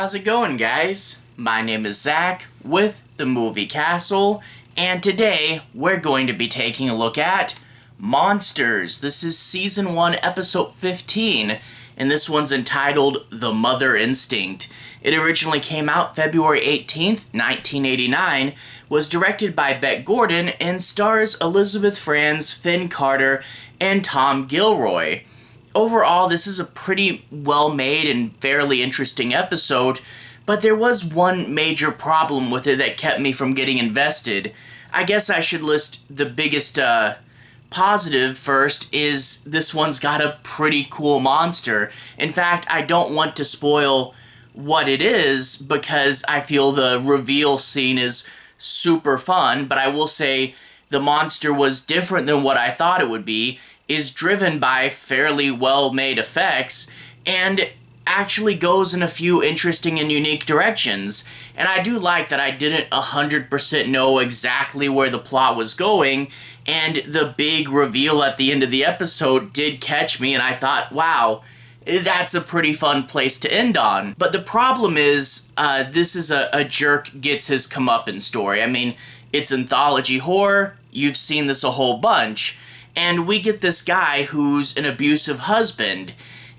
how's it going, guys? My name is Zach with the Movie Castle, and today we're going to be taking a look at Monsters. This is Season 1, Episode 15, and this one's entitled The Mother Instinct. It originally came out February 18th, 1989, was directed by Bette Gordon, and stars Elizabeth Franz, Finn Carter, and Tom Gilroy. Overall, this is a pretty well-made and fairly interesting episode, but there was one major problem with it that kept me from getting invested. I guess I should list the biggest positive first. Is this one's got a pretty cool monster. In fact, I don't want to spoil what it is because I feel the reveal scene is super fun, but I will say the monster was different than what I thought it would be, is driven by fairly well-made effects, and actually goes in a few interesting and unique directions. And I do like that I didn't 100% know exactly where the plot was going, and the big reveal at the end of the episode did catch me, and I thought, wow, that's a pretty fun place to end on. But the problem is, this is a jerk gets his comeuppance story. I mean, it's anthology horror, you've seen this a whole bunch. And we get this guy who's an abusive husband.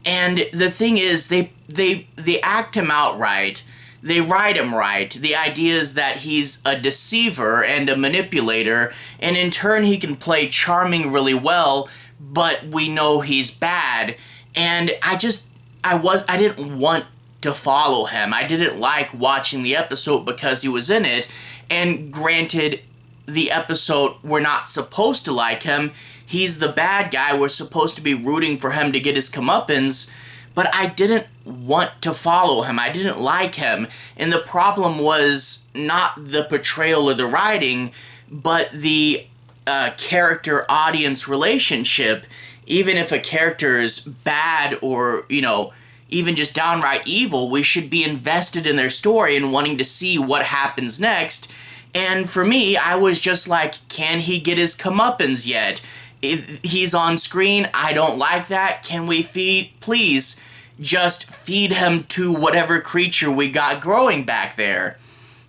And the thing is, they act him out right. They write him right. The idea is that he's a deceiver and a manipulator, and in turn he can play charming really well, but we know he's bad. And I didn't want to follow him. I didn't like watching the episode because he was in it. And granted, the episode, we're not supposed to like him. He's the bad guy. We're supposed to be rooting for him to get his comeuppance, but I didn't want to follow him. I didn't like him. And the problem was not the portrayal or the writing, but the character-audience relationship. Even if a character is bad or, even just downright evil, we should be invested in their story and wanting to see what happens next. And for me, I was just like, can he get his comeuppance yet? He's on screen, I don't like that. Can we please just feed him to whatever creature we got growing back there?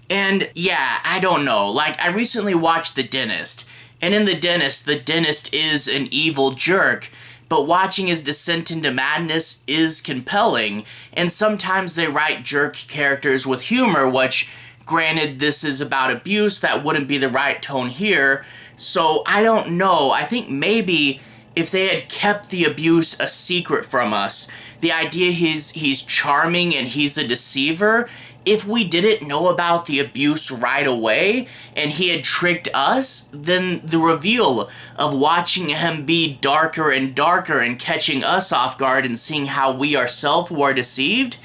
And yeah, I don't know. Like, I recently watched The Dentist, and in The dentist is an evil jerk, but watching his descent into madness is compelling, and sometimes they write jerk characters with humor, which, granted, this is about abuse, that wouldn't be the right tone here. So I don't know. I think maybe if they had kept the abuse a secret from us, the idea he's charming and he's a deceiver, if we didn't know about the abuse right away and he had tricked us, then the reveal of watching him be darker and darker and catching us off guard and seeing how we ourselves were deceived,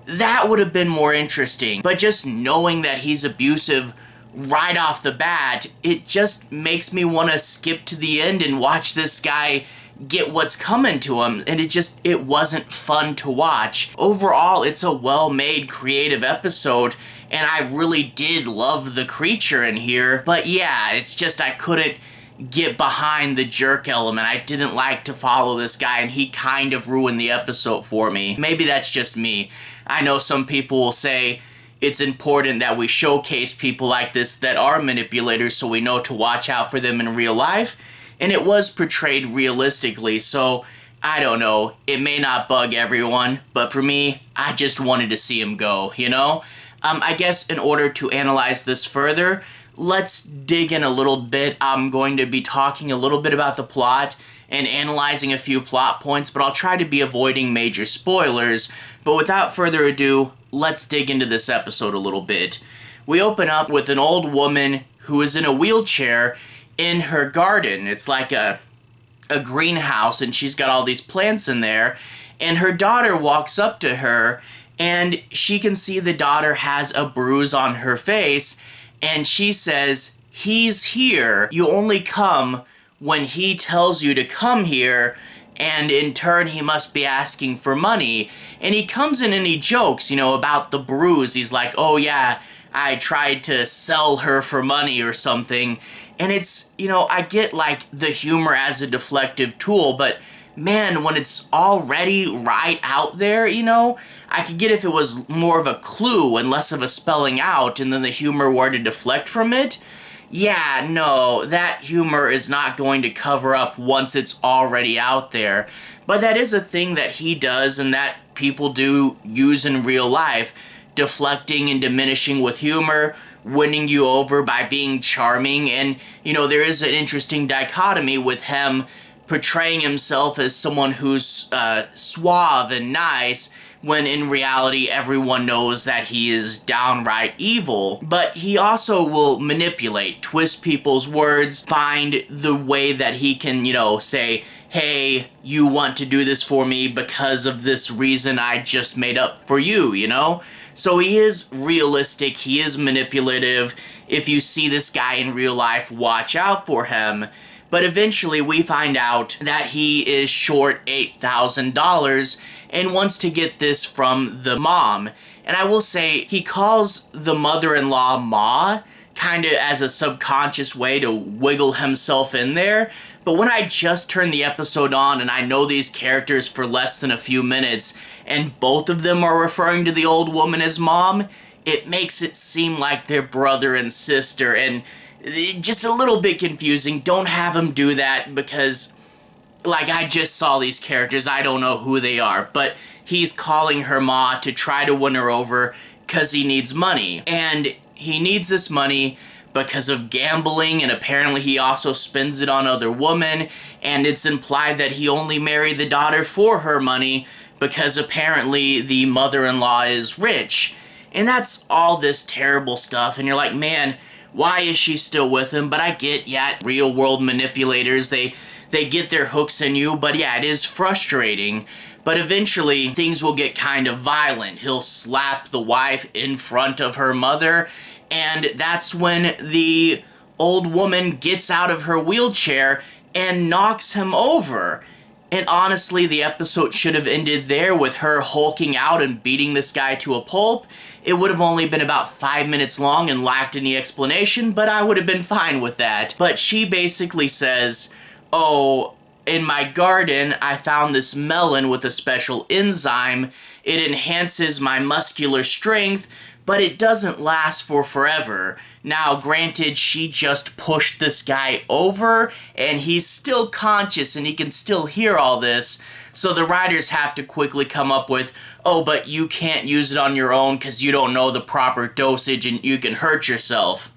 that would have been more interesting. But just knowing that he's abusive right off the bat, it just makes me want to skip to the end and watch this guy get what's coming to him, and it wasn't fun to watch. Overall, it's a well-made, creative episode, and I really did love the creature in here, but yeah, it's just I couldn't get behind the jerk element. I didn't like to follow this guy, and he kind of ruined the episode for me. Maybe that's just me. I know some people will say it's important that we showcase people like this that are manipulators so we know to watch out for them in real life, and it was portrayed realistically, so I don't know. It may not bug everyone, but for me, I just wanted to see him go, I guess in order to analyze this further, let's dig in a little bit. I'm going to be talking a little bit about the plot and analyzing a few plot points, but I'll try to be avoiding major spoilers. But without further ado, let's dig into this episode a little bit. We open up with an old woman who is in a wheelchair in her garden. It's like a greenhouse, and she's got all these plants in there, and her daughter walks up to her, and she can see the daughter has a bruise on her face, and she says, "He's here. You only come when he tells you to come here," and in turn he must be asking for money. And he comes in and he jokes, about the bruise. He's like, "Oh yeah, I tried to sell her for money or something." And it's, I get like the humor as a deflective tool, but man, when it's already right out there, you know, I could get if it was more of a clue and less of a spelling out, and then the humor were to deflect from it. Yeah, no, that humor is not going to cover up once it's already out there. But that is a thing that he does and that people do use in real life. Deflecting and diminishing with humor, winning you over by being charming, and, you know, there is an interesting dichotomy with him portraying himself as someone who's suave and nice, when in reality everyone knows that he is downright evil. But he also will manipulate, twist people's words, find the way that he can, you know, say, hey, you want to do this for me because of this reason I just made up for you, you know? So he is realistic, he is manipulative. If you see this guy in real life, watch out for him. But eventually we find out that he is short $8,000 and wants to get this from the mom. And I will say, he calls the mother-in-law Ma, kind of as a subconscious way to wiggle himself in there. But when I just turned the episode on and I know these characters for less than a few minutes, and both of them are referring to the old woman as mom, it makes it seem like they're brother and sister, and just a little bit confusing. Don't have him do that because, like, I just saw these characters, I don't know who they are, but he's calling her Ma to try to win her over because he needs money. And he needs this money because of gambling, and apparently he also spends it on other women, and it's implied that he only married the daughter for her money because apparently the mother-in-law is rich. And that's all this terrible stuff, and you're like, man, why is she still with him? But I get, yeah, real-world manipulators, they get their hooks in you, but yeah, it is frustrating. But eventually, things will get kind of violent. He'll slap the wife in front of her mother, and that's when the old woman gets out of her wheelchair and knocks him over. And honestly, the episode should have ended there with her hulking out and beating this guy to a pulp. It would have only been about 5 minutes long and lacked any explanation, but I would have been fine with that. But she basically says, oh, in my garden, I found this melon with a special enzyme. It enhances my muscular strength, but it doesn't last for forever. Now, granted, she just pushed this guy over, and he's still conscious, and he can still hear all this, so the writers have to quickly come up with, oh, but you can't use it on your own because you don't know the proper dosage and you can hurt yourself.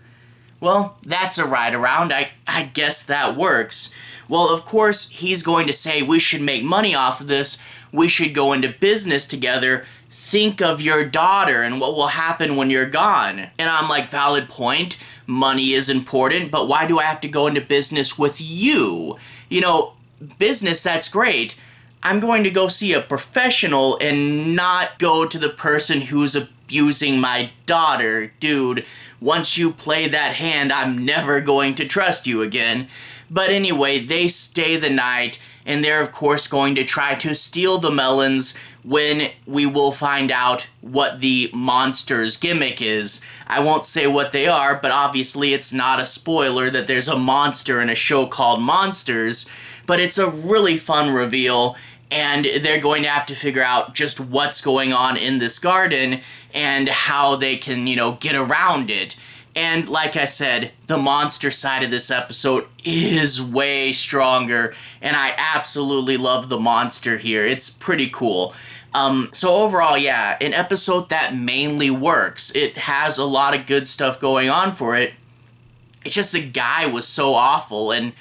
Well, that's a ride around. I guess that works. Well, of course, he's going to say we should make money off of this. We should go into business together. Think of your daughter and what will happen when you're gone. And I'm like, valid point. Money is important, but why do I have to go into business with you? You know, business, that's great. I'm going to go see a professional and not go to the person who's abusing my daughter. Dude, once you play that hand, I'm never going to trust you again. But anyway, they stay the night, and they're of course going to try to steal the melons when we will find out what the monster's gimmick is. I won't say what they are, but obviously it's not a spoiler that there's a monster in a show called Monsters, but it's a really fun reveal, and they're going to have to figure out just what's going on in this garden and how they can, you know, get around it. And like I said, the monster side of this episode is way stronger, and I absolutely love the monster here. It's pretty cool. So overall, yeah, an episode that mainly works. It has a lot of good stuff going on for it. It's just the guy was so awful, and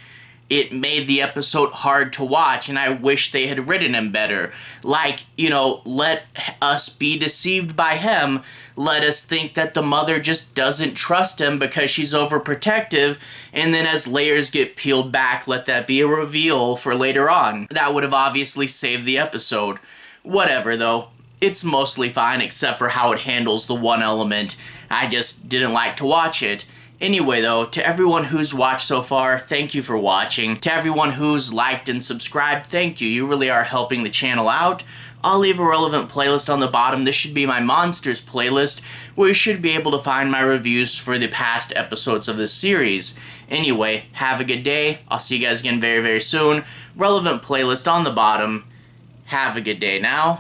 it made the episode hard to watch, and I wish they had written him better. Like, you know, let us be deceived by him. Let us think that the mother just doesn't trust him because she's overprotective, and then as layers get peeled back, let that be a reveal for later on. That would have obviously saved the episode. Whatever, though. It's mostly fine except for how it handles the one element. I just didn't like to watch it. Anyway though, to everyone who's watched so far, thank you for watching. To everyone who's liked and subscribed, thank you. You really are helping the channel out. I'll leave a relevant playlist on the bottom. This should be my Monsters playlist, where you should be able to find my reviews for the past episodes of this series. Anyway, have a good day. I'll see you guys again very, very soon. Relevant playlist on the bottom. Have a good day now.